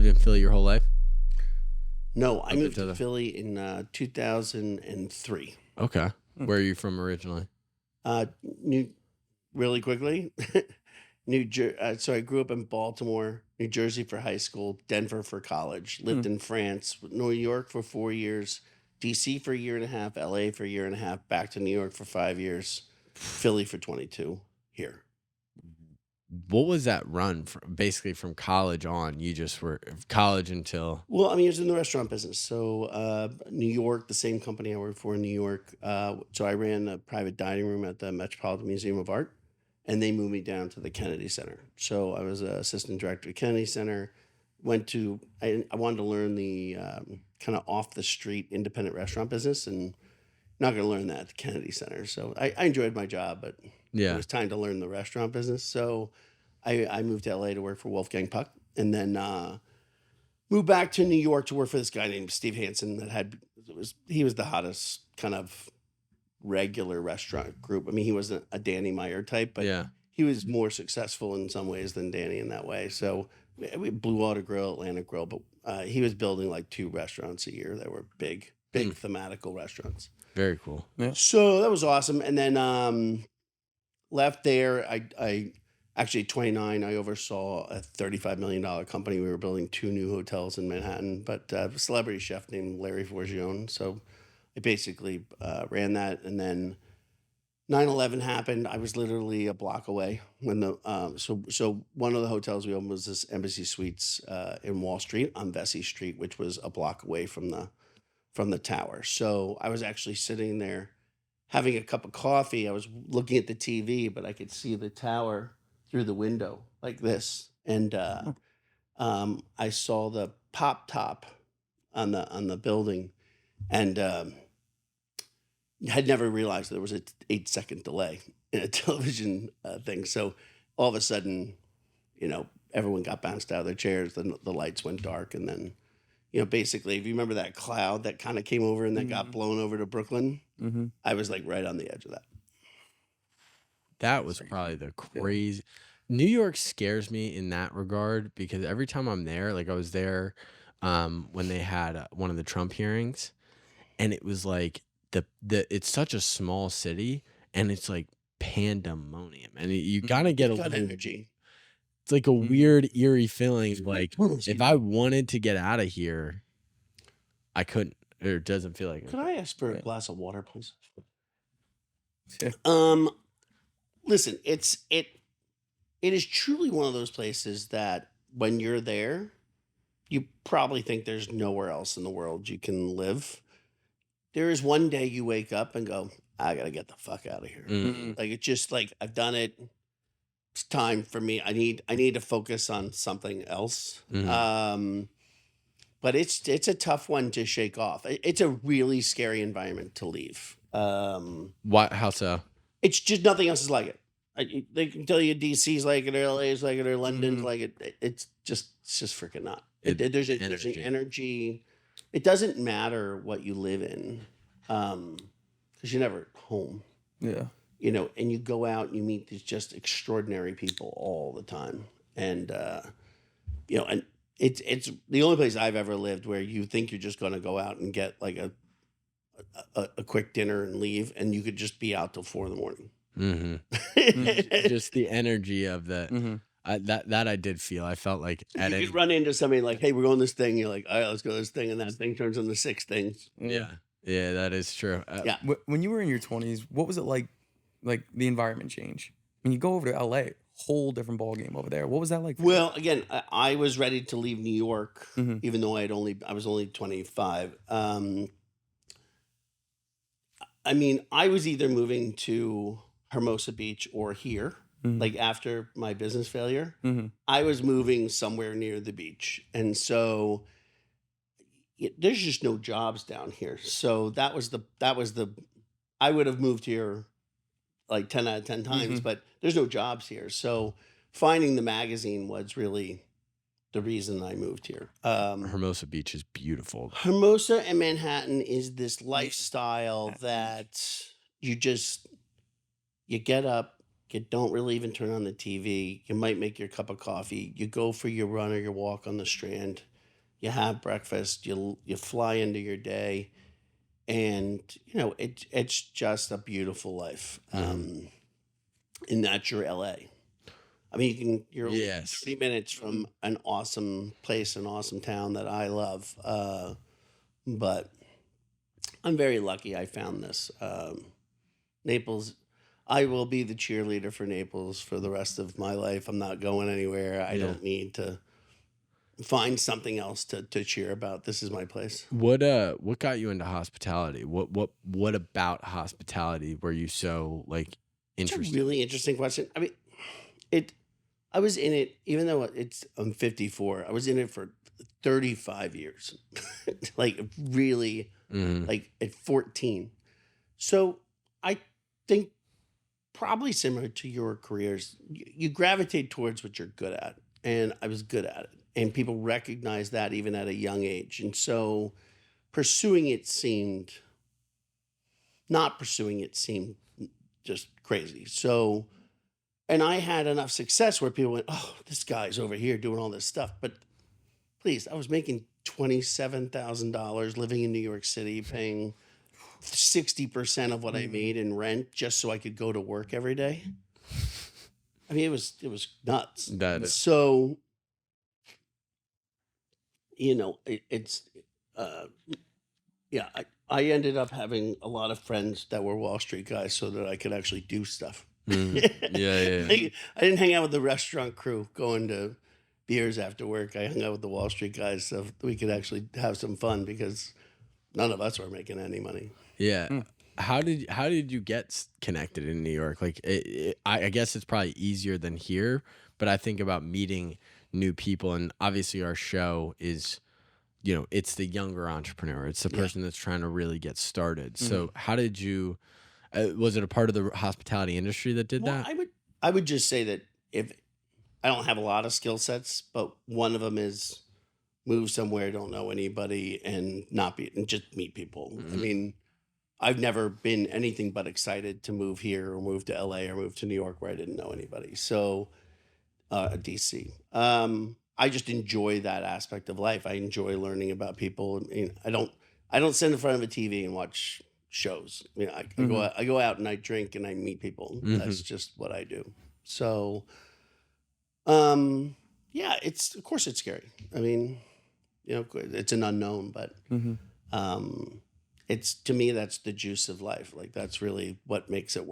lived in Philly your whole life? No, I moved to Philly in 2003. Okay. Where are you from originally? Really quickly, so I grew up in Baltimore, New Jersey for high school, Denver for college, lived in France, New York for 4 years, DC for a year and a half, LA for a year and a half, back to New York for 5 years, Philly for 22, here. What was that run from, basically from college on? You just were college until... Well, I mean, I was in the restaurant business. So New York, the same company I worked for in New York. So I ran a private dining room at the Metropolitan Museum of Art, and they moved me down to the Kennedy Center. So I was an assistant director at Kennedy Center. I wanted to learn the kind of off the street independent restaurant business, and not going to learn that at the Kennedy Center. So I enjoyed my job, but it was time to learn the restaurant business. So I moved to LA to work for Wolfgang Puck, and then moved back to New York to work for this guy named Steve Hansen he was the hottest kind of regular restaurant group. I mean, he wasn't a Danny Meyer type, but he was more successful in some ways than Danny in that way. So we Blue Water Grill, Atlantic Grill, but he was building like 2 restaurants a year that were big thematical restaurants. Very cool. Yeah. So that was awesome. And then left there. I actually 29. I oversaw a $35 million company. We were building 2 new hotels in Manhattan, but a celebrity chef named Larry Forgione. So I basically ran that, and then 9/11 happened. I was literally a block away when so one of the hotels we opened was this Embassy Suites in Wall Street on Vesey Street, which was a block away from the tower. So I was actually sitting there having a cup of coffee. I was looking at the TV, but I could see the tower through the window like this, and I saw the pop top on the building, and had never realized there was an 8-second delay in a television thing. So all of a sudden, everyone got bounced out of their chairs. Then the lights went dark, and then, basically, if you remember that cloud that kind of came over and then got blown over to Brooklyn, I was like right on the edge of that. That was probably the crazy. New York scares me in that regard because every time I'm there, like I was there when they had one of the Trump hearings, and it was like it's such a small city, and it's like pandemonium, and you gotta get a little energy. It's like a weird, eerie feeling. Like if I wanted to get out of here, I couldn't. Or it doesn't feel like it. Could I ask for a glass of water, please? Yeah. Listen, it is truly one of those places that when you're there, you probably think there's nowhere else in the world you can live. There is one day you wake up and go, I gotta get the fuck out of here. Like it's just like I've done it. It's time for me. I need to focus on something else. But it's a tough one to shake off. It's a really scary environment to leave. Why? How so? It's just nothing else is like it. They can tell you DC's like it, or LA's like it, or London's like it. It's just freaking not. There's an energy. It doesn't matter what you live in, because you're never at home. Yeah. And you go out and you meet these just extraordinary people all the time, and and it's the only place I've ever lived where you think you're just going to go out and get like a quick dinner and leave, and you could just be out till 4 a.m. Just the energy of that. That I did feel. I felt like you could run into somebody like, hey, we're going this thing. You're like, all right, let's go this thing, and that thing turns into 6 things. Yeah, that is true. Yeah. When you were in your 20s, what was it like the environment change? When you go over to LA, whole different ballgame over there. What was that like? Well, again, I was ready to leave New York, even though I was only 25. I mean, I was either moving to Hermosa Beach or here. Like after my business failure, I was moving somewhere near the beach. And so there's just no jobs down here. So that was I would have moved here like 10 out of 10 times, but there's no jobs here. So finding the magazine was really the reason I moved here. Hermosa Beach is beautiful. Hermosa and Manhattan is this lifestyle that you get up, You don't really even turn on the TV. You might make your cup of coffee. You go for your run or your walk on the Strand. You have breakfast. You fly into your day, and it's just a beautiful life. And that's your LA. I mean, you're only Yes. 30 minutes from an awesome place, an awesome town that I love. But I'm very lucky I found this. Naples, I will be the cheerleader for Naples for the rest of my life. I'm not going anywhere. I Yeah. don't need to find something else to cheer about. This is my place. What got you into hospitality? What about hospitality were you so like It's a interested? really interesting question. I mean, it. I was in it, even though I'm 54. I was in it for 35 years, like really, Mhm. like at 14. So I think probably similar to your careers, you gravitate towards what you're good at, and I was good at it, and people recognize that even at a young age, and so pursuing it seemed not pursuing it seemed just crazy. So, and I had enough success where people went, "Oh, this guy's over here doing all this stuff." But please, I was making $27,000 living in New York City, paying 60% of what I made in rent just so I could go to work every day. I mean, it was nuts. That So, it's uh, yeah. I ended up having a lot of friends that were Wall Street guys so that I could actually do stuff. Yeah, yeah. I didn't hang out with the restaurant crew going to beers after work. I hung out with the Wall Street guys so we could actually have some fun because none of us were making any money. Yeah. Mm. How did you get connected in New York? Like, I guess it's probably easier than here, but I think about meeting new people, and obviously our show is, it's the younger entrepreneur. It's the Yeah. person that's trying to really get started. Mhm. So, how did you? Was it a part of the hospitality industry that did Well, that? I would just say that if I don't have a lot of skill sets, but one of them is move somewhere, don't know anybody, and not be and just meet people. I Mhm. mean, I've never been anything but excited to move here or move to LA or move to New York where I didn't know anybody. So DC. I just enjoy that aspect of life. I enjoy learning about people. I mean, I don't sit in front of a TV and watch shows. I mean, Mhm. I go out and I drink and I meet people. That's Mhm. just what I do. So um yeah, it's of course it's scary. I mean, it's an unknown, but Mhm. um it's to me that's the juice of life. Like that's really what makes it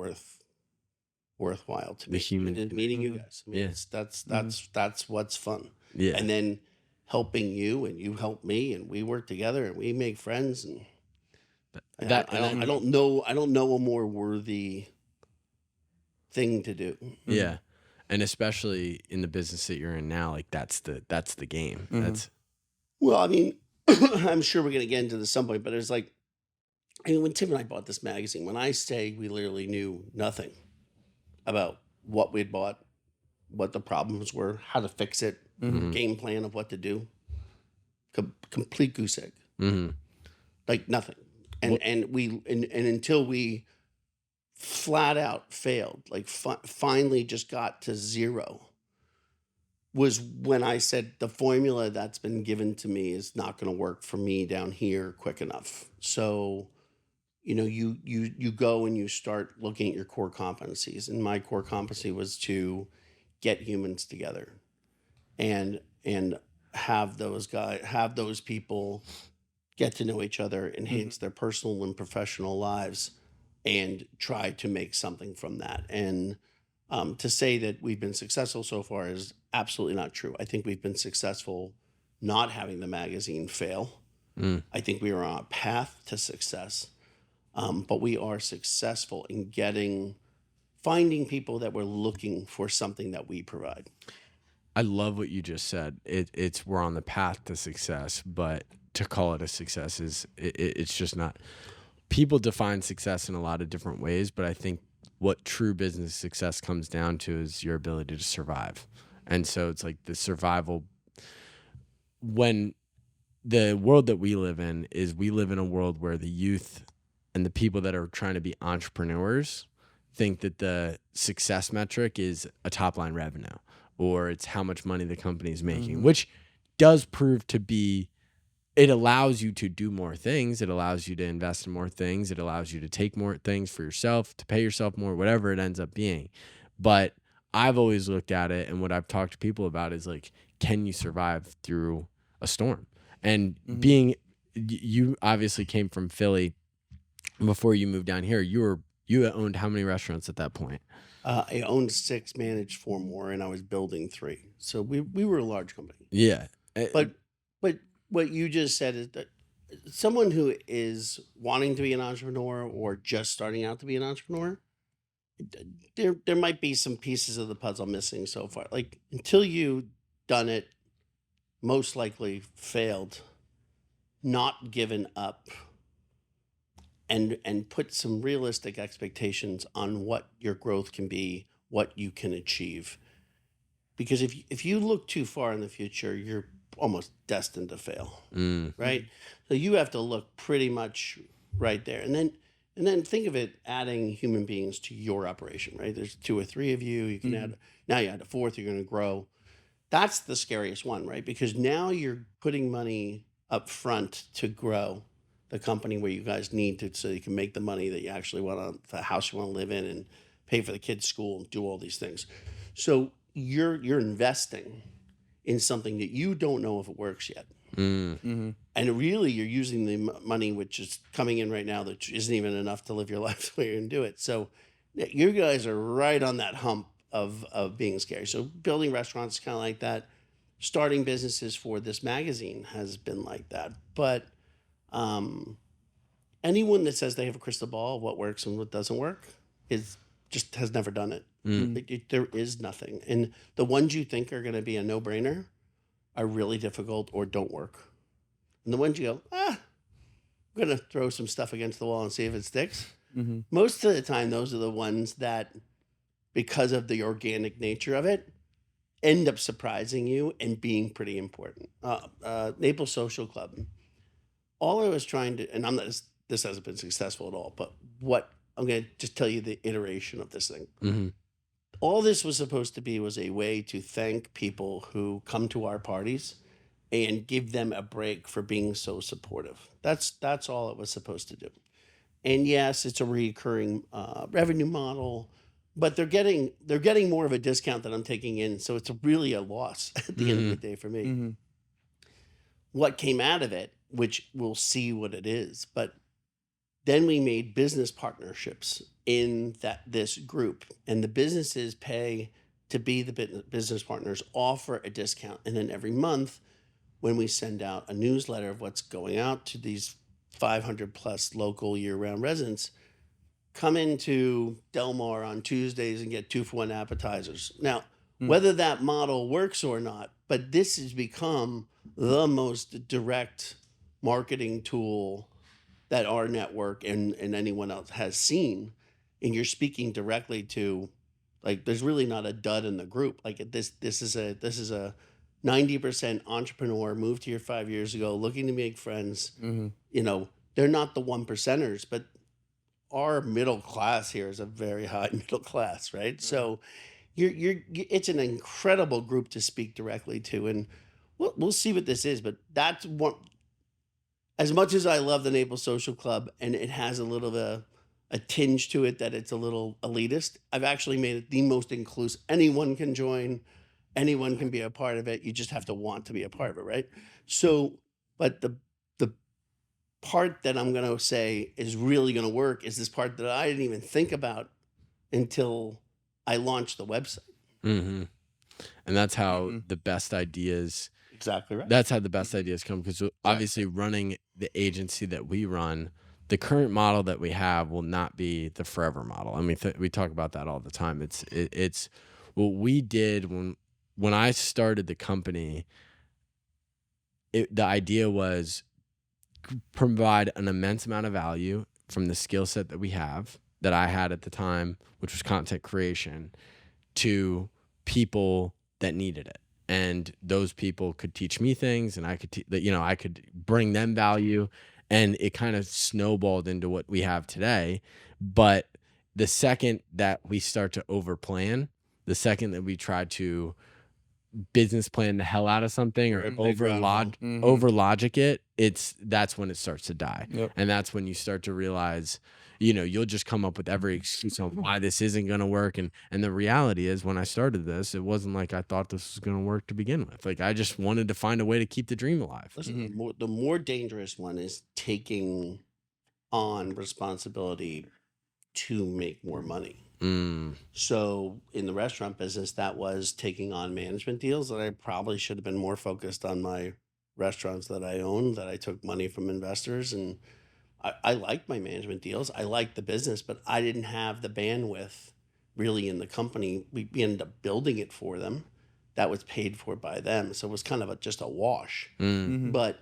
worthwhile to The me. human. Even meeting you Mhm. guys. I mean, Yeah. it's that's Mhm. that's what's fun. Yeah. And then helping you and you help me and we work together and we make friends and I, That I and don't that. I Mhm. don't know I don't know a more worthy thing to do. Mhm. Yeah. And especially in the business that you're in now, like that's the game. Mhm. That's Well, I mean, I'm sure we're gonna get into this some point, but it's like I mean, when Tim and I bought this magazine, when I say we literally knew nothing about what we'd bought, what the problems were, how to fix it, Mhm. mhm. game plan of what to do, complete goose egg. Mhm. Like nothing. What And until we flat out failed, like finally just got to zero, was when I said the formula that's been given to me is not going to work for me down here quick enough. So, you go and you start looking at your core competencies, and my core competency was to get humans together and have those people get to know each other, Mhm. enhance their personal and professional lives, and try to make something from that. And to say that we've been successful so far is absolutely not true. I think we've been successful not having the magazine fail. mm. I think we are on a path to success, but we are successful in finding people that were looking for something that we provide. I love what you just said. It's we're on the path to success, but to call it a success it's just not. People define success in a lot of different ways, but I think what true business success comes down to is your ability to survive. And so it's like the survival when the world that we live in is we live in a world where the youth and the people that are trying to be entrepreneurs, think that the success metric is a top line revenue, or it's how much money the company is making, which does prove to be, it allows you to do more things. It allows you to invest in more things. It allows you to take more things for yourself, to pay yourself more, whatever it ends up being. But I've always looked at it, and what I've talked to people about is like, can you survive through a storm? And being, you obviously came from Philly before you moved down here. You owned how many restaurants at that point? I owned 6, managed 4 more, and I was building 3. So we were a large company. Yeah. But what you just said is that someone who is wanting to be an entrepreneur or just starting out to be an entrepreneur, there might be some pieces of the puzzle missing so far. Like until you done it, most likely failed, not given up, and put some realistic expectations on what your growth can be, what you can achieve. Because if you look too far in the future, you're almost destined to fail, right? So you have to look pretty much right there, and then think of it adding human beings to your operation, right? There's 2 or 3 of you. You can add, now you add a 4th. You're going to grow. That's the scariest one, right? Because now you're putting money up front to grow the company where you guys need to, so you can make the money that you actually want to, the house you want to live in, and pay for the kids' school and do all these things. So you're investing in something that you don't know if it works yet. And really, you're using the money which is coming in right now that isn't even enough to live your life the way you're going to do it. So you guys are right on that hump of being scary. So building restaurants is kind of like that. Starting businesses for this magazine has been like that. But anyone that says they have a crystal ball of what works and what doesn't work just has never done it. There is nothing. And the ones you think are going to be a no-brainer are really difficult or don't work. And the ones you go, I'm going to throw some stuff against the wall and see if it sticks. Most of the time, those are the ones that, because of the organic nature of it, end up surprising you and being pretty important. Naples Social Club. All I was trying to, and this hasn't been successful at all, but what I'm going to just tell you the iteration of this thing. All this was supposed to be was a way to thank people who come to our parties and give them a break for being so supportive. That's all it was supposed to do. And yes, it's a recurring revenue model, but they're getting more of a discount than I'm taking in, so it's really a loss at the end of the day for me. What came out of it, which we'll see what it is, but then we made business partnerships in this group, and the businesses pay to be the business partners, offer a discount, and then every month when we send out a newsletter of what's going out to these 500 plus local year-round residents, come into Del Mar on Tuesdays and get 2-for-1 appetizers. Now, whether that model works or not, but this has become the most direct marketing tool that our network and anyone else has seen. And you're speaking directly to, like, there's really not a dud in the group. Like this is a 90% entrepreneur, moved here 5 years ago, looking to make friends. You know, they're not the 1%ers, but our middle class here is a very high middle class, right? So it's an incredible group to speak directly to, and we'll see what this is. But that's one. As much as I love the Naples Social Club, and it has a little of a tinge to it that it's a little elitist, I've actually made it the most inclusive. Anyone can join, anyone can be a part of it. You just have to want to be a part of it, right? So, but the part that I'm going to say is really going to work is this part that I didn't even think about until I launched the website. And that's how the best ideas. Exactly right. That's how the best ideas come, because obviously running the agency that we run, the current model that we have will not be the forever model. I mean, we talk about that all the time. It's what we did when I started the company. The idea was provide an immense amount of value from the skill set that we have, that I had at the time, which was content creation, to people that needed it. And those people could teach me things, and I could, I could bring them value, and it kind of snowballed into what we have today. But the second that we start to overplan, the second that we try to business plan the hell out of something or Or a big groundhog. over logic it, that's when it starts to die. Yep. And that's when you start to realize, you'll just come up with every excuse on why this isn't going to work. And the reality is, when I started this, it wasn't like I thought this was going to work to begin with. Like, I just wanted to find a way to keep the dream alive. Listen, the more dangerous one is taking on responsibility to make more money. So in the restaurant business, that was taking on management deals that I probably should have been more focused on my restaurants that I own, that I took money from investors. And I liked my management deals. I liked the business, but I didn't have the bandwidth really in the company. We ended up building it for them. That was paid for by them. So it was kind of just a wash. But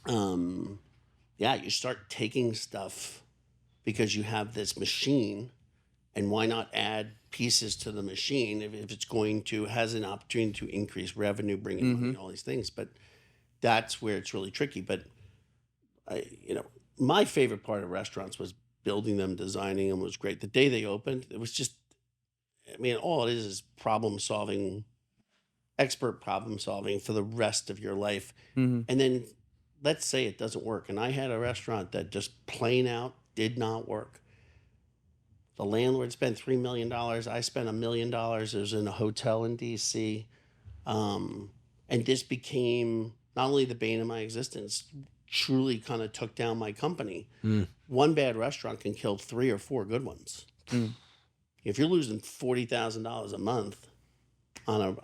yeah, you start taking stuff because you have this machine, and why not add pieces to the machine if it's going to, has an opportunity to increase revenue, bring in money, all these things. But that's where it's really tricky. But my favorite part of restaurants was building them, designing them was great. The day they opened, it was just, all it is problem solving, expert problem solving for the rest of your life. And then let's say it doesn't work. And I had a restaurant that just plain out did not work. The landlord spent $3 million. I spent $1 million. It was in a hotel in DC. And this became not only the bane of my existence, truly kind of took down my company. One bad restaurant can kill 3 or 4 good ones. If you're losing $40,000 a month on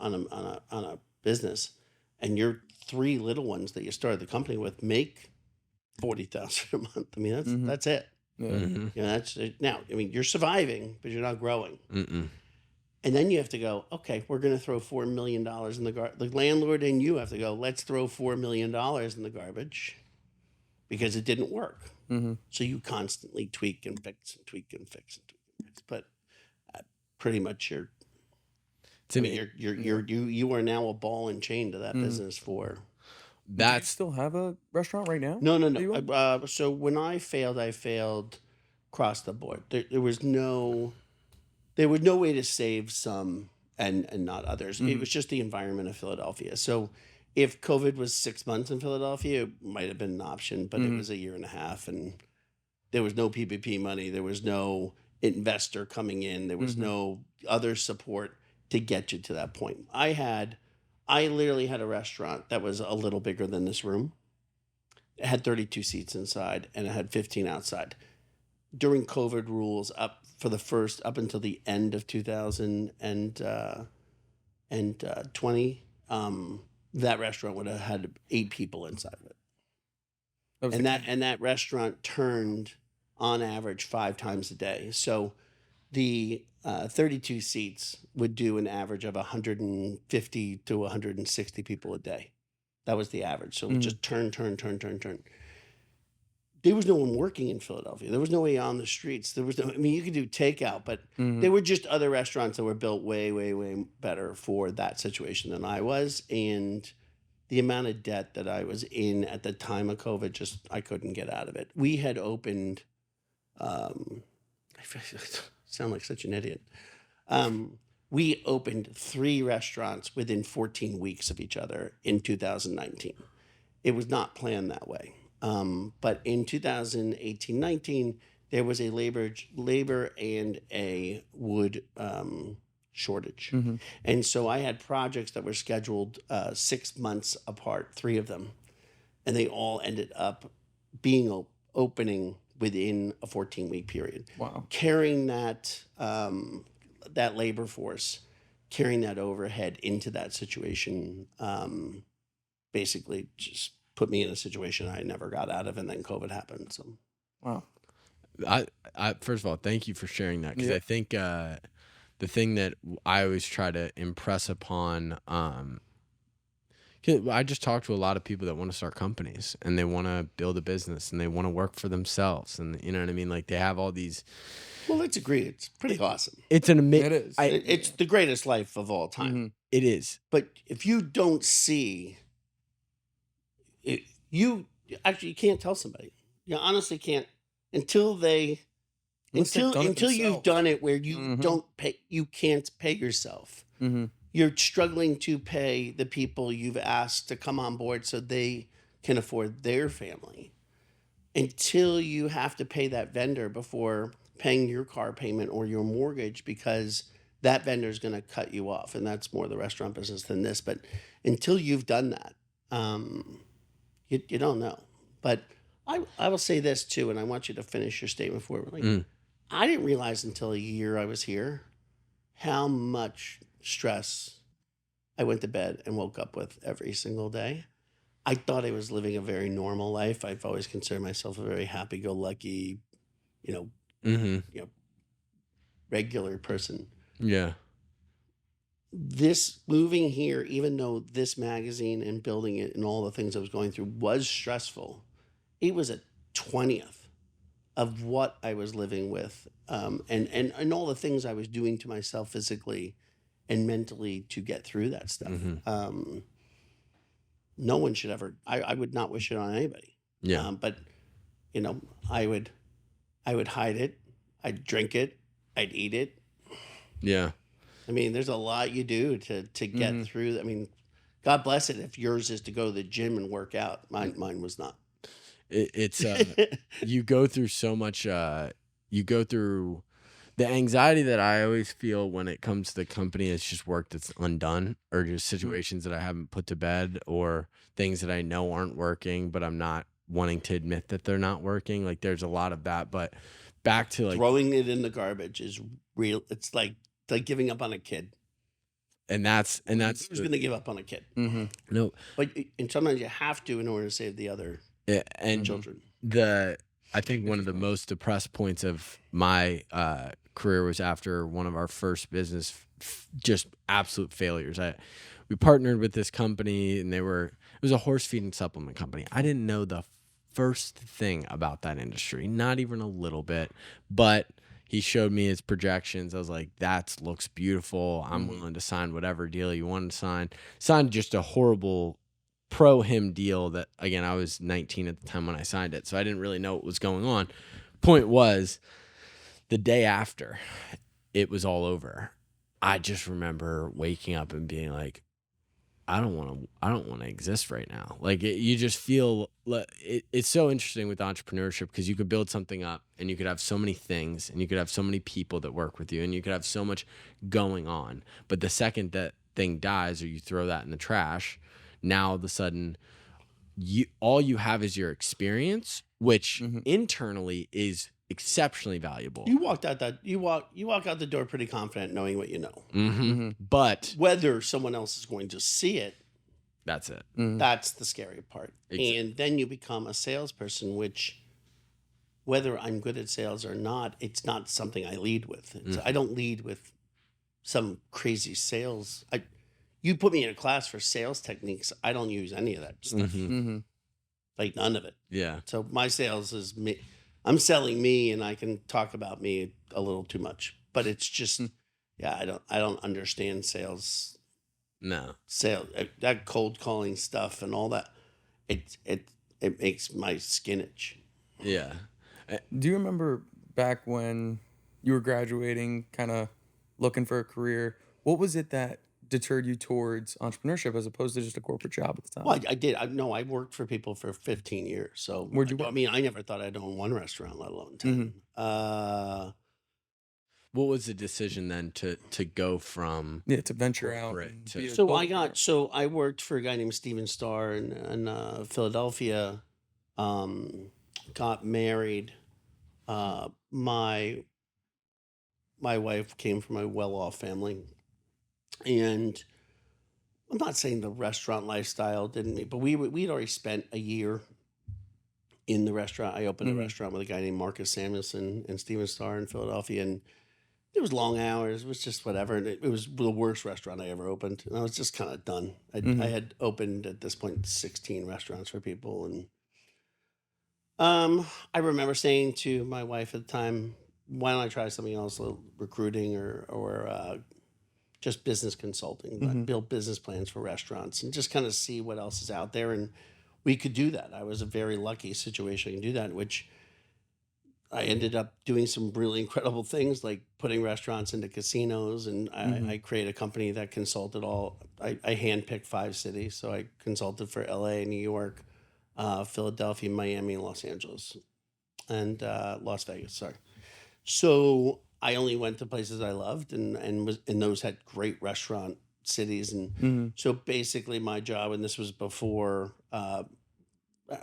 a business, and your 3 little ones that you started the company with make $40,000 a month, that's it. That's it. Now, you're surviving, but you're not growing. And then you have to go, okay, we're going to throw $4 million in the garbage. The landlord and you have to go, let's throw $4 million in the garbage because it didn't work. So you constantly tweak and fix and tweak and fix and tweak and fix. But pretty much you are now a ball and chain to that business for. Do you still have a restaurant right now? No. So when I failed across the board. There was no way to save some and not others. It was just the environment of Philadelphia. So if COVID was 6 months in Philadelphia, it might have been an option, but it was 1.5 years, and there was no PPP money. There was no investor coming in. There was no other support to get you to that point. I literally had a restaurant that was a little bigger than this room. It had 32 seats inside and it had 15 outside. During COVID rules, up until the end of 2020, that restaurant would have had 8 people inside of it. And that restaurant turned on average 5 times a day. So the 32 seats would do an average of 150 to 160 people a day. That was the average. So it would just turn. There was no one working in Philadelphia. There was no way on the streets. There was no, you could do takeout, but there were just other restaurants that were built way, way, way better for that situation than I was. And the amount of debt that I was in at the time of COVID, I couldn't get out of it. We had opened, I sound like such an idiot. We opened 3 restaurants within 14 weeks of each other in 2019. It was not planned that way. But in 2018-19, there was a labor and a wood shortage. And so I had projects that were scheduled 6 months apart, 3 of them, and they all ended up being opening within a 14-week period. Wow. Carrying that labor force, carrying that overhead into that situation, basically just put me in a situation I never got out of, and then COVID happened. So, wow. I first of all, thank you for sharing that, because I think the thing that I always try to impress upon, I just talk to a lot of people that want to start companies and they want to build a business and they want to work for themselves, and you know what I mean. Like, they have all these. Well, let's agree. It's pretty awesome. It's an amazing. It is. It's the greatest life of all time. It is. But if you don't see it, you can't tell somebody. You honestly can't until they Unless they've done it until you've themselves. done it where you Mhm. you can't pay yourself. Mhm. You're struggling to pay the people you've asked to come on board so they can afford their family. Until you have to pay that vendor before paying your car payment or your mortgage because that vendor is going to cut you off. And that's more the restaurant business than this. But until you've done that, um, you don't know. But I will say this too, and I want you to finish your statement for it. Like, Mm. I didn't realize until a year I was here how much stress I went to bed and woke up with every single day. I thought I was living a very normal life. I've always considered myself a very happy-go-lucky, you know, Mm-hmm. you know, regular person. Yeah. This moving here, even though this magazine and building it and all the things I was going through was stressful, it was a 20th of what I was living with, and all the things I was doing to myself physically and mentally to get through that stuff. Mm-hmm. No one should ever. I would not wish it on anybody. Yeah. But you know, I would hide it. I'd drink it. I'd eat it. Yeah. I mean, there's a lot you do to get through. I mean, God bless it if yours is to go to the gym and work out. Mine was not. It's you go through so much. You go through the anxiety that I always feel when it comes to the company. It's just work that's undone, or just situations that I haven't put to bed, or things that I know aren't working, but I'm not wanting to admit that they're not working. Like there's a lot of that. But back to like, Throwing it in the garbage is real. It's like giving up on a kid. and that's Who's going to give up on a kid? Mhm. no, And sometimes you have to in order to save the other yeah, and children. I think one of the most depressed points of my career was after one of our first business just absolute failures. We partnered with this company, and it was a horse feeding supplement company. I didn't know the first thing about that industry, not even a little bit, but he showed me his projections. I was like, that looks beautiful. I'm willing to sign whatever deal you want to sign. Signed just a horrible pro him deal that, again, I was 19 at the time when I signed it, so I didn't really know what was going on. Point was, the day after it was all over, I just remember waking up and being like, I don't want to exist right now. Like you just feel it's so interesting with entrepreneurship, because you could build something up and you could have so many things and you could have so many people that work with you and you could have so much going on. But the second that thing dies or you throw that in the trash, now all of a sudden all you have is your experience, which internally is exceptionally valuable. You walk out the door pretty confident, knowing what you know. But Whether someone else is going to see it, that's it. that's the scary part. Exactly. And then you become a salesperson, which, whether I'm good at sales or not, it's not something I lead with. I don't lead with some crazy sales. You put me in a class for sales techniques, I don't use any of that stuff. Like none of it. Yeah. So my sales is me. I'm selling me, and I can talk about me a little too much. But it's just, yeah, I don't understand sales. No. That cold calling stuff and all that. It makes my skin itch. Yeah. Do you remember back when you were graduating, kind of looking for a career? What was it that deterred you towards entrepreneurship as opposed to just a corporate job at the time? Well, I did. I worked for people for 15 years. So Where'd you work? I mean, I never thought I'd own one restaurant, let alone 10. What was the decision then to go from To venture out. corporate and to- be a So go-getter. I worked for a guy named Steven Starr in Philadelphia. Got married. My wife came from a well-off family, and I'm not saying the restaurant lifestyle didn't, but we'd already spent a year in the restaurant. I opened a restaurant with a guy named Marcus Samuelson and Steven Starr in Philadelphia, and it was long hours. It was just whatever. And it was the worst restaurant I ever opened. And I was just kind of done. I had opened at this point 16 restaurants for people. And I remember saying to my wife at the time, why don't I try something else, recruiting or just business consulting, like build business plans for restaurants and just kind of see what else is out there. And we could do that. I was a very lucky situation to do that, which I ended up doing some really incredible things like putting restaurants into casinos, and Mm-hmm. I created a company that consulted all. I handpicked 5 cities, so I consulted for L.A., New York, Philadelphia, Miami, and Los Angeles, and Las Vegas. Sorry. So I only went to places I loved, and those had great restaurant cities, and Mm-hmm. so basically my job, and this was before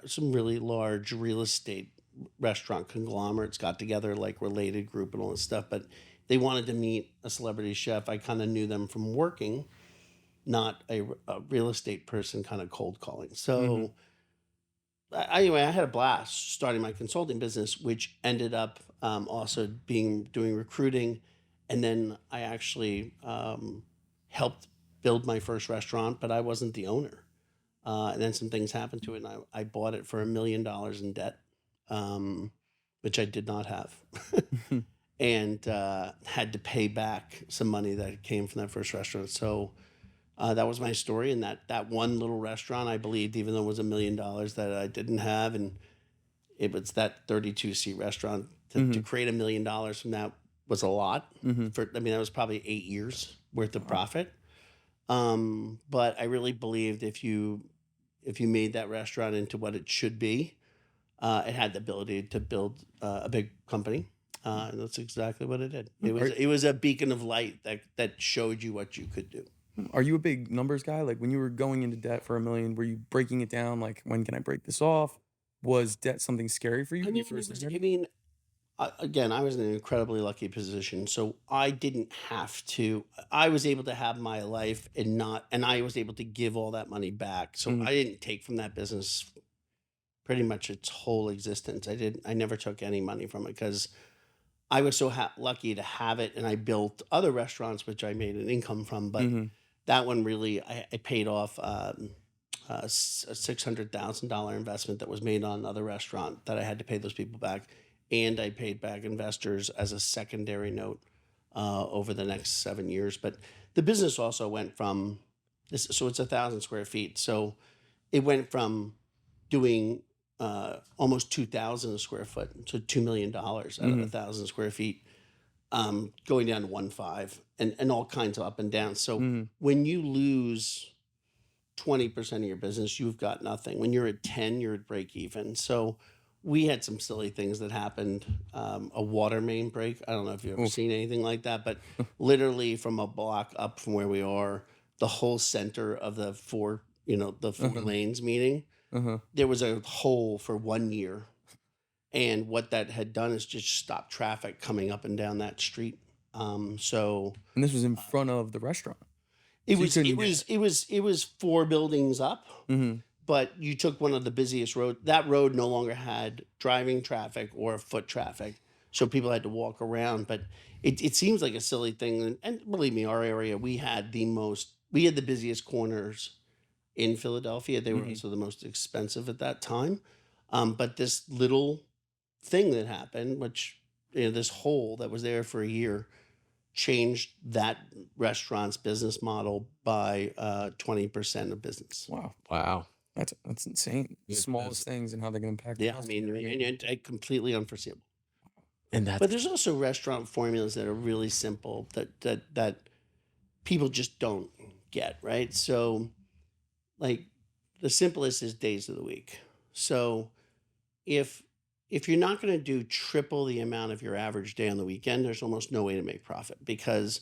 some really large real estate restaurant conglomerates got together, like Related Group and all this stuff, but they wanted to meet a celebrity chef. I kind of knew them from working, not a real estate person kind of cold calling. Mm-hmm. So anyway, I had a blast starting my consulting business, which ended up also doing recruiting, and then I actually helped build my first restaurant, but I wasn't the owner. And then some things happened to it, and I bought it for $1 million in debt, um, which I did not have, and had to pay back some money that came from that first restaurant. So that was my story. And that one little restaurant, I believed, even though it was $1 million that I didn't have, and it was that 32-seat restaurant, to Mm-hmm. create $1 million from that was a lot. Mm-hmm. I mean, that was probably 8 years worth of Wow. profit. But I really believed if you made that restaurant into what it should be, it had the ability to build a big company, and that's exactly what it did. Are, It was a beacon of light that showed you what you could do. are you a big numbers guy? Like when you were going into debt for 1 million, were you breaking it down? Like when can I break this off? Was debt something scary for you I when you mean, first I started? mean, again, I was in an incredibly lucky position, so I didn't have to. I was able to have my life and I was able to give all that money back. So Mm-hmm. I didn't take from that business pretty much its whole existence. I never took any money from it because I was so lucky to have it, and I built other restaurants which I made an income from. But Mm-hmm. that one really, I paid off a $600,000 investment that was made on another restaurant that I had to pay those people back, and I paid back investors as a secondary note over the next 7 years. But the business also went from this, so it's 1,000 square feet. So it went from doing almost 2,000 square foot, so $2 million out of Mm-hmm. 1,000 square feet, going down to 1.5, and all kinds of up and down. So Mm-hmm. when you lose 20% of your business, you've got nothing. When you're at 10, you're at break even. So we had some silly things that happened. A water main break. I don't know if you've ever Oof. seen anything like that, but literally from a block up from where we are, the whole center of the four Uh-huh. lanes meeting, Uh-huh. there was a hole for 1 year. And what that had done is just stop traffic coming up and down that street. So And this was in front of the restaurant. it So you was it couldn't was get. it was 4 buildings up, Mm-hmm. but you took one of the busiest road. That road no longer had driving traffic or foot traffic, so people had to walk around. But it seems like a silly thing, and believe me, our area, we had the busiest corners in Philadelphia. They were Mm-hmm. also the most expensive at that time. But this little thing that happened, which, this hole that was there for a year, changed that restaurant's business model by 20% of business. Wow. Wow. That's insane. The It smallest is. things and how they can impact the Yeah, I mean, customer. completely unforeseeable. And But that's there's also restaurant formulas that are really simple that people just don't get, right? So, like, the simplest is days of the week. So if if you're not going to do triple the amount of your average day on the weekend, there's almost no way to make profit, because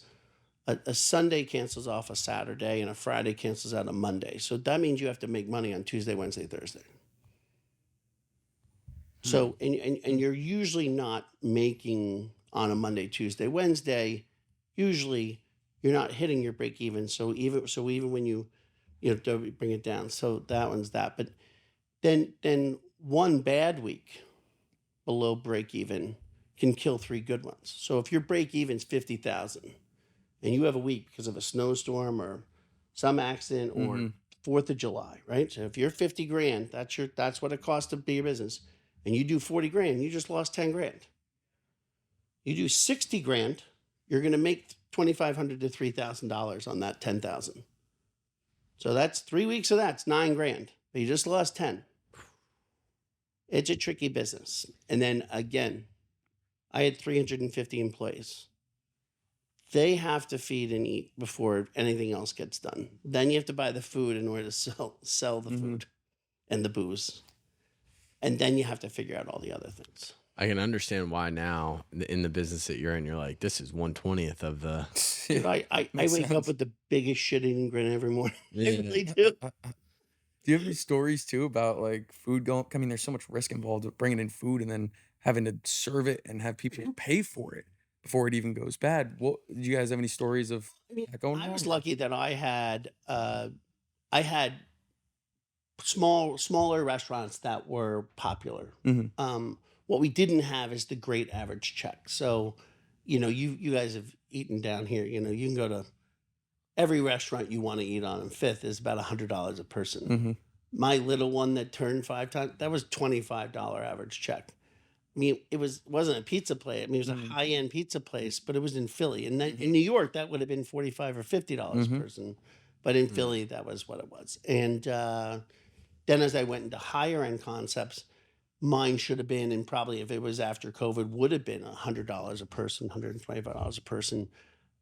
a Sunday cancels off a Saturday and a Friday cancels out a Monday. So that means you have to make money on Tuesday, Wednesday, Thursday. hmm. So and you're usually not making on a Monday, Tuesday, Wednesday. Usually you're not hitting your break even. So even when don't bring it down. So that one's that. But then one bad week below break even can kill three good ones. So if your break even's 50,000 and you have a week because of a snowstorm or some accident or Mm-hmm. 4th of July, right? So if you're 50 grand, that's what it costs to be a business, and you do 40 grand, you just lost 10 grand. You do 60 grand, you're going to make 2,500 to $3,000 on that 10,000. So that's 3 weeks of that's 9 grand, but you just lost 10. It's a tricky business. And then again, I had 350 employees. They have to feed and eat before anything else gets done. Then you have to buy the food in order to sell the Mhm. food and the booze. And then you have to figure out all the other things. I can understand why now in the business that you're in, you're like, this is 1/20th of the. Dude, Yeah, I makes wake up sense. with the biggest shit-eating grin every morning. I Yeah. really do. Do you have any stories too about like food going? I mean, there's so much risk involved with bringing in food and then having to serve it and have people pay for it before it even goes bad. What do you guys have any stories of I mean, that going I was wrong? lucky that I had smaller restaurants that were popular. Mhm. What we didn't have is the great average check. So, you guys have eaten down here. You can go to every restaurant you want to eat on, and Fifth is about $100 a person. Mhm. My little one that turned 5 times, that was $25 average check. I mean, wasn't a pizza place. I mean, it was a Mhm. high end pizza place, but it was in Philly, and then in Mhm. New York that would have been $45 or $50 a Mhm. person, but in Mm. Philly that was what it was. And then as I went into higher end concepts, mine should have been, and probably if it was after COVID, would have been $100 a person, $125 a person,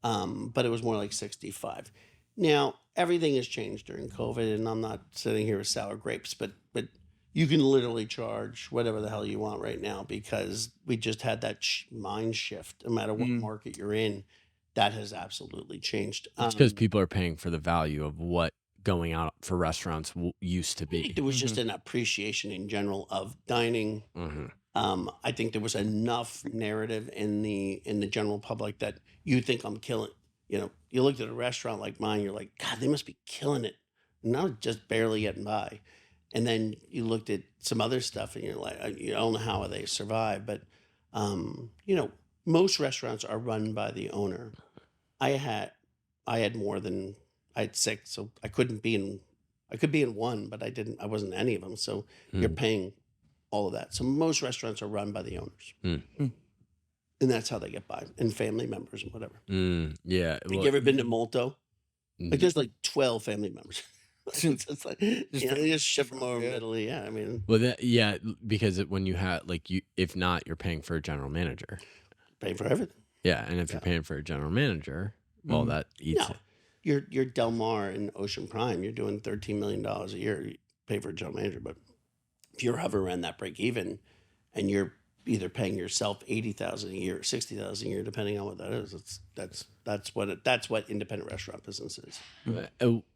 but it was more like 65. Now everything has changed during COVID, and I'm not sitting here with sour grapes, but you can literally charge whatever the hell you want right now because we just had that mind shift. No matter what Mm. market you're in, that has absolutely changed. It's because people are paying for the value of what going out for restaurants used to I think be. there was just Mhm. an appreciation in general of dining. Hmm. I think there was enough narrative in the general public that you think I'm killing. You looked at a restaurant like mine, you're like, God, they must be killing it. And I was just barely getting by. And then you looked at some other stuff, and you're like, you don't know how they survive. But um, you know, most restaurants are run by the owner. I had I had more than I had six, so I could be in one, but I wasn't any of them. So you're Mm. paying all of that. So most restaurants are run by the owners, Mm. Mm. and that's how they get by, and family members and whatever. Mm. Yeah. Like, Well, you ever been to Molto? Like, mm, there's like 12 family members. It's just like, Just they family just ship them restaurant, over from yeah. Italy. Yeah, I mean, well, yeah, because when you have like if not, you're paying for a general manager. pay for everything. Yeah, and if you're Yeah. paying for a general manager, well, Mhm. that eats No, it. you're Del Mar and Ocean Prime. You're doing $13 million a year. You pay for a general manager, but if you're hovering around that break even, and you're either paying yourself 80,000 a year, 60,000 a year, depending on what that is, that's what independent restaurant business is.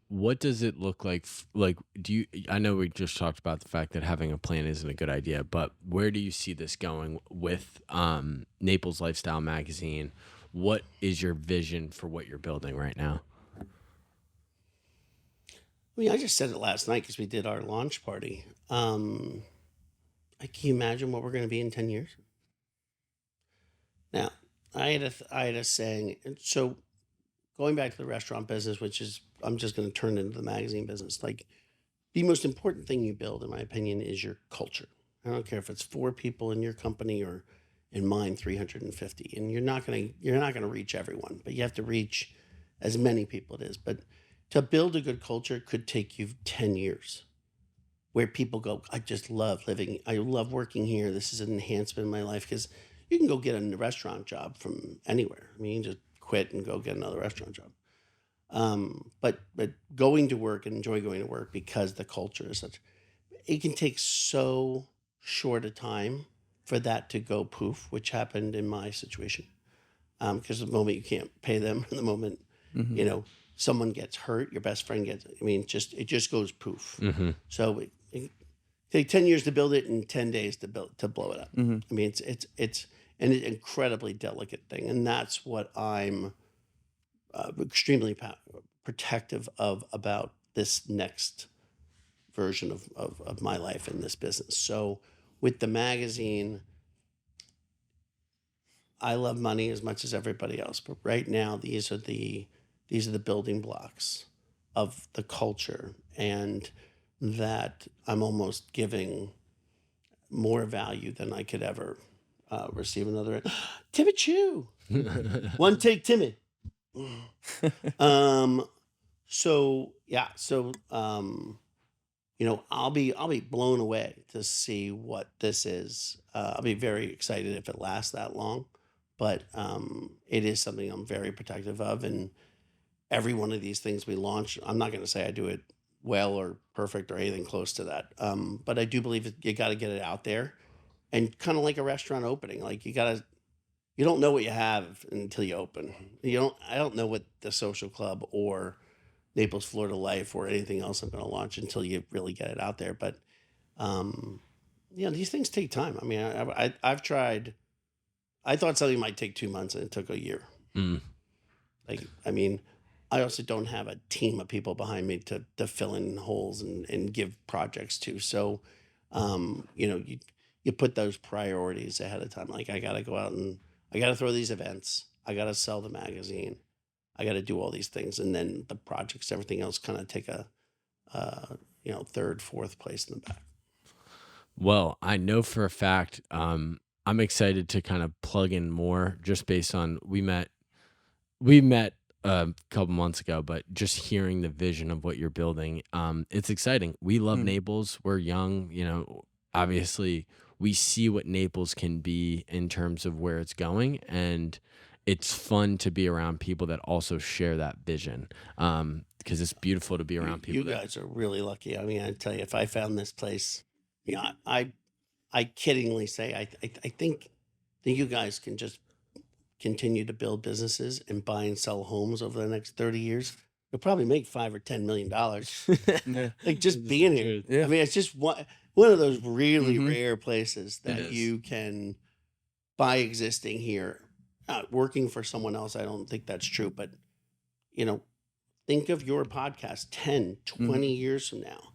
What does it look like? Like, do you? I know we just talked about the fact that having a plan isn't a good idea, but where do you see this going with Naples Lifestyle Magazine? What is your vision for what you're building right now? I mean, I just said it last night because we did our launch party. Can you imagine what we're going to be in 10 years? Now, I had a saying, and so going back to the restaurant business, which is, I'm just going to turn into the magazine business. Like, the most important thing you build, in my opinion, is your culture. I don't care if it's 4 people in your company or in mine 350. And you're not gonna reach everyone, but you have to reach as many people it is. But to build a good culture could take you 10 years, where people go, I just love living, I love working here. This is an enhancement in my life, because you can go get a restaurant job from anywhere. I mean, you can just quit and go get another restaurant job. But going to work and enjoy going to work because the culture is such, it can take so short a time for that to go poof, which happened in my situation. Because the moment you can't pay them, the moment Mhm. you know someone gets hurt, your best friend gets, I mean, it just goes poof. Mm-hmm. So it take 10 years to build it and 10 days to blow it up. Mhm. I mean, it's an incredibly delicate thing, and that's what I'm extremely protective of about this next version of my life in this business. So with the magazine, I love money as much as everybody else, but right now these are the building blocks of the culture, and that I'm almost giving more value than I could ever receive another. Timid Chew. One take timid. Um, so yeah, so I'll be blown away to see what this is. I'll be very excited if it lasts that long, but it is something I'm very protective of. And every one of these things we launch, I'm not going to say I do it well or perfect or anything close to that, but I do believe you got to get it out there, and kind of like a restaurant opening, like you don't know what you have until you open. I don't know what the social club or Naples, Florida life or anything else I'm going to launch until you really get it out there. But um, these things take time. I mean, I've tried. I thought something might take 2 months, and it took a year. Mm. Like, I mean, I also don't have a team of people behind me to fill in holes and give projects to. So, you put those priorities ahead of time. Like, I got to go out and I got to throw these events. I got to sell the magazine. I got to do all these things, and then the projects, everything else, kind of take a third, fourth place in the back. Well, I know for a fact, I'm excited to kind of plug in more just based on we met a couple months ago, but just hearing the vision of what you're building, it's exciting. We love Mm. Naples. We're young, obviously we see what Naples can be in terms of where it's going, and it's fun to be around people that also share that vision. Because it's beautiful to be around You people that guys are really lucky. I mean, I tell you, if I found this place, I kiddingly say I think that you guys can just continue to build businesses and buy and sell homes over the next 30 years. You'll probably make $5 or $10 million. Yeah. Like, just being here. Yeah. I mean, it's just one of those really Mhm. rare places It that is. you can buy existing here. Working for someone else, I don't think that's true. But, think of your podcast 10, 20 years from now.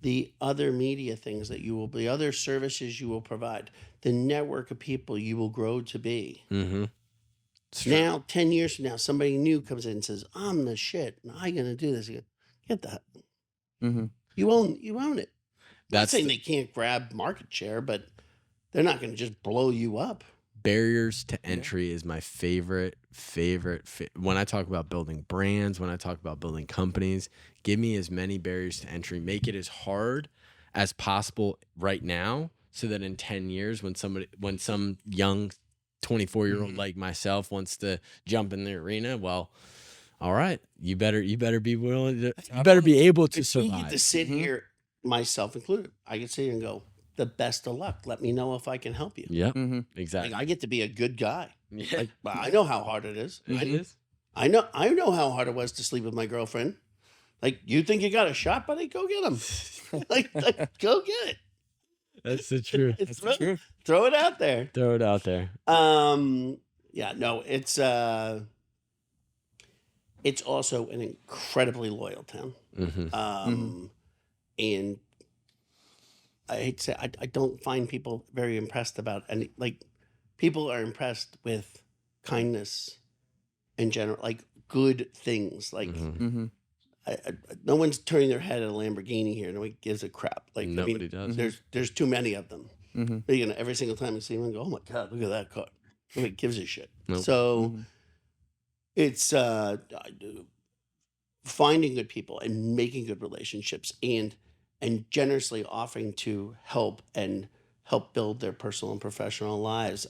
The other media things the other services you will provide, the network of people you will grow to be. Mm-hmm. Now, 10 years from now, somebody new comes in and says, I'm the shit, and I'm going to do this. You go, get that. Mhm. You own it. Not That's saying they can't grab market share, but they're not going to just blow you up. barriers to entry is my favorite. When I talk about building brands, when I talk about building companies, give me as many barriers to entry. Make it as hard as possible right now, so that in 10 years, when some young 24-year-old like myself wants to jump in the arena, well, all right, you better be willing to, you better be able to If we get to survive. sit here, myself included, I can sit here and go, the best of luck. Let me know if I can help you. Yep, Mhm. exactly. Like, I get to be a good guy. Yeah. Like, I know how hard it is. It is. I know how hard it was to sleep with my girlfriend. Like, you think you got a shot, buddy? Go get him. like, go get it. That's the truth. That's the truth. Throw it out there. Throw it out there. Yeah, no, it's also an incredibly loyal town. Mm-hmm. And I hate to say, I don't find people very impressed about any, like, people are impressed with kindness in general, like good things. Like, Mhm. no one's turning their head at a Lamborghini here. Nobody gives a crap. Like, Nobody does. There's too many of them. Mhm. But, every single time you see one, go, oh my God, look at that car. Nobody gives a shit. Nope. So Mhm. it's finding good people and making good relationships, and generously offering to help build their personal and professional lives.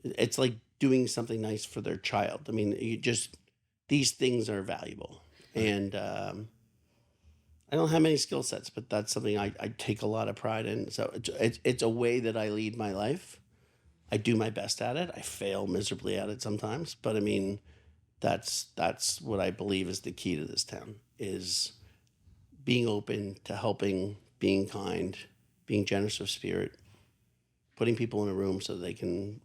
It's like doing something nice for their child. I mean, these things are valuable. And I don't have many skill sets, but that's something I take a lot of pride in. So it's a way that I lead my life. I do my best at it. I fail miserably at it sometimes, but I mean, that's what I believe is the key to this town, is being open to helping, being kind, being generous of spirit, putting people in a room so they can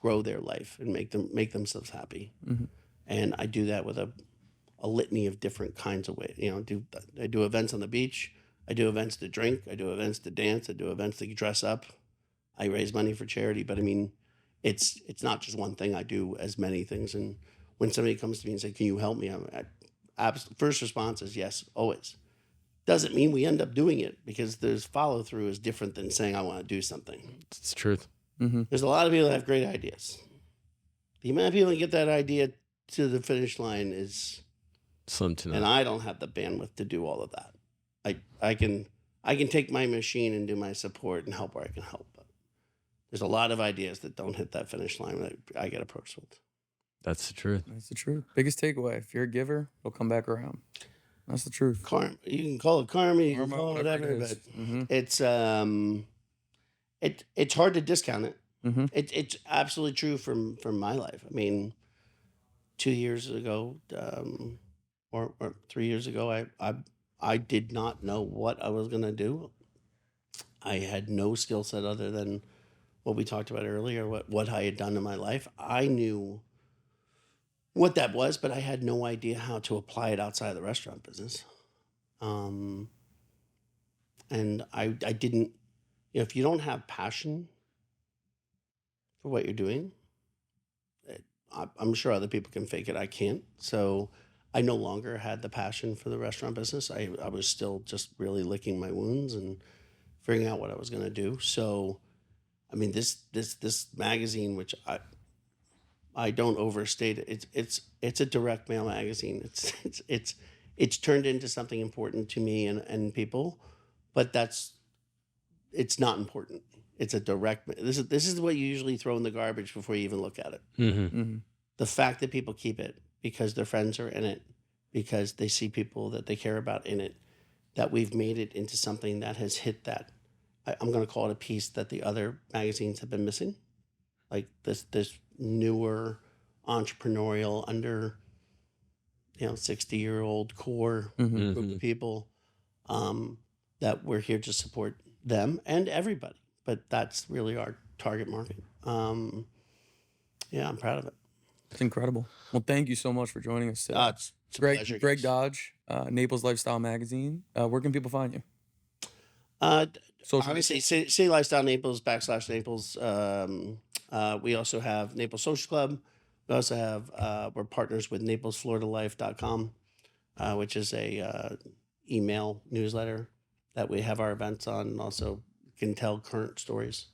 grow their life and make themselves happy. Mhm. And I do that with a litany of different kinds of ways. I do events on the beach. I do events to drink. I do events to dance. I do events to dress up. I raise money for charity. But I mean, it's not just one thing. I do as many things. And when somebody comes to me and say, "Can you help me?" First response is yes, always. Doesn't mean we end up doing it, because there's follow through is different than saying I want to do something. It's the truth. Mhm. There's a lot of people that have great ideas. The amount of people that get that idea to the finish line is Slim to and none. I don't have the bandwidth to do all of that. I can take my machine and do my support and help where I can help. But there's a lot of ideas that don't hit that finish line that I get approached with. That's the truth. That's the truth. Biggest takeaway: if you're a giver, it'll come back around. That's the truth. Karma. You can call it karma. You can Karma, call it whatever whatever, it is. but Mhm. it's hard to discount it. Mhm. It's absolutely true from my life. I mean, 2 years ago, or 3 years ago, I did not know what I was gonna do. I had no skill set other than what we talked about earlier, what I had done in my life. I knew what that was, but I had no idea how to apply it outside of the restaurant business. Um, and I didn't, if you don't have passion for what you're doing, I'm sure other people can fake it. I can't. So I no longer had the passion for the restaurant business. I was still just really licking my wounds and figuring out what I was going to do. So, I mean, this magazine, which I don't overstate it. It's a direct mail magazine. It's turned into something important to me and people, but it's not important. It's a direct. This is what you usually throw in the garbage before you even look at it. Mm-hmm. Mhm. The fact that people keep it because their friends are in it, because they see people that they care about in it, that we've made it into something that has hit that. I'm going to call it a piece that the other magazines have been missing, like this newer entrepreneurial under 60-year-old core Mhm. group of people, that we're here to support them and everybody, but that's really our target market. Yeah, I'm proud of it. It's incredible. Well, thank you so much for joining us today. It's a pleasure, Greg guys. Douge, Naples Lifestyle Magazine. Where can people find you? Social Obviously, City Lifestyle Naples /Naples. We also have Naples Social Club. We also have we're partners with NaplesFloridaLife.com, which is a email newsletter that we have our events on, and also can tell current stories.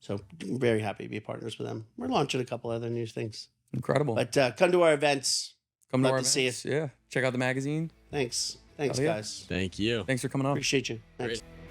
So I'm very happy to be partners with them. We're launching a couple other new things, Incredible. but come to our events. Come to Love our to see events. Yeah. Check out the magazine. Thanks, Hell yeah. guys. Thank you. Thanks for coming on. Appreciate you. Thanks. Great.